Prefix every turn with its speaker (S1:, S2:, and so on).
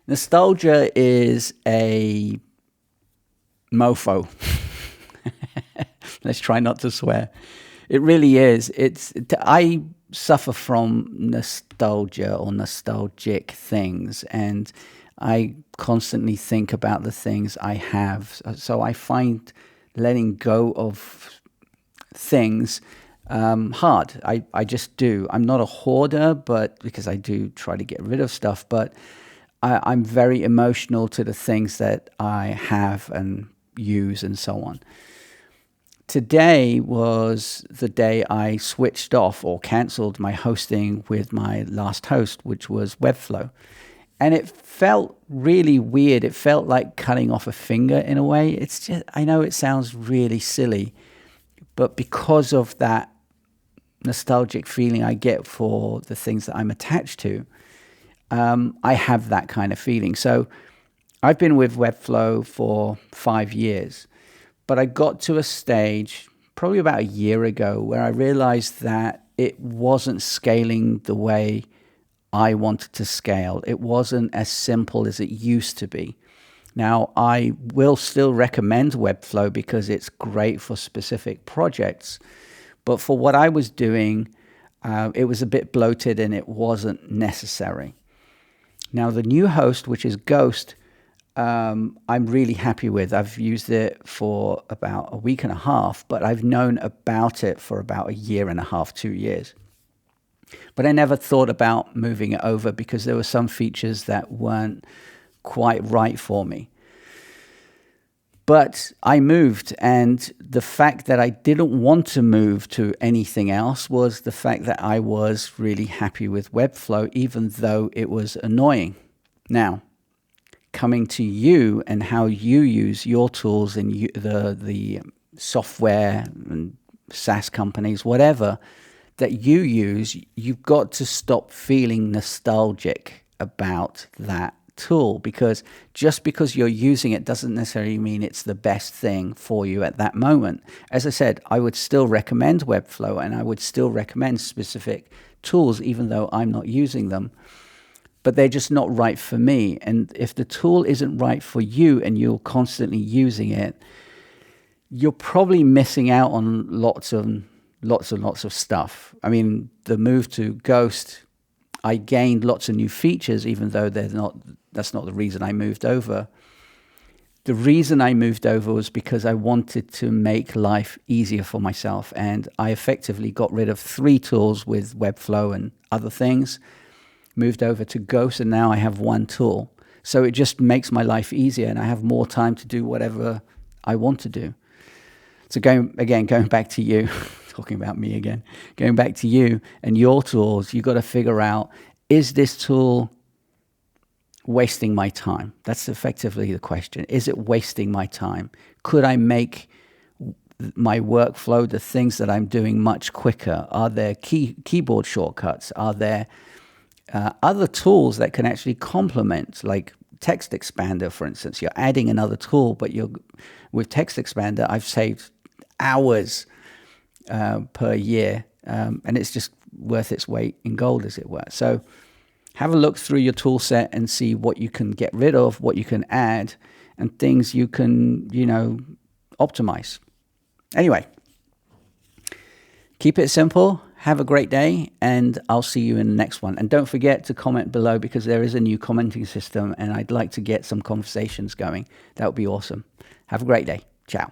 S1: Nostalgia is a mofo. Let's try not to swear. It really is. I suffer from nostalgia or nostalgic things, and I constantly think about the things I have. So I find letting go of things hard. I just do. I'm not a hoarder, but because I do try to get rid of stuff, but I'm very emotional to the things that I have and use and so on. Today was the day I switched off or canceled my hosting with my last host, which was Webflow. And it felt really weird. It felt like cutting off a finger in a way. It's just, I know it sounds really silly, but because of that nostalgic feeling I get for the things that I'm attached to, I have that kind of feeling. So I've been with Webflow for 5 years. But I got to a stage probably about a year ago where I realized that it wasn't scaling the way I wanted to scale. It wasn't as simple as it used to be. Now, I will still recommend Webflow because it's great for specific projects. But for what I was doing, it was a bit bloated and it wasn't necessary. Now, the new host, which is Ghost, I'm really happy with. I've used it for about a week and a half, but I've known about it for about a year and a half, 2 years. But I never thought about moving it over because there were some features that weren't quite right for me. But I moved, and the fact that I didn't want to move to anything else was the fact that I was really happy with Webflow, even though it was annoying. Now, coming to you and how you use your tools and the software and SaaS companies, whatever that you use, you've got to stop feeling nostalgic about that tool, because just because you're using it doesn't necessarily mean it's the best thing for you at that moment. As I said, I would still recommend Webflow and I would still recommend specific tools even though I'm not using them. But they're just not right for me. And if the tool isn't right for you and you're constantly using it, you're probably missing out on lots of stuff. I mean, the move to Ghost, I gained lots of new features, even though that's not the reason I moved over. The reason I moved over was because I wanted to make life easier for myself. And I effectively got rid of 3 tools with Webflow and other things, moved over to Ghost, and now I have 1 tool. So it just makes my life easier and I have more time to do whatever I want to do. So going back to you, talking about me again, going back to you and your tools, you got to figure out, is this tool wasting my time? That's effectively the question. Is it wasting my time? Could I make my workflow, the things that I'm doing, much quicker? Are there keyboard shortcuts? Are there other tools that can actually complement, like Text Expander, for instance? You're adding another tool, but with Text Expander, I've saved hours per year, and it's just worth its weight in gold, as it were. So have a look through your tool set and see what you can get rid of, what you can add, and things you can, optimize. Anyway, keep it simple. Have a great day, and I'll see you in the next one. And don't forget to comment below, because there is a new commenting system and I'd like to get some conversations going. That would be awesome. Have a great day. Ciao.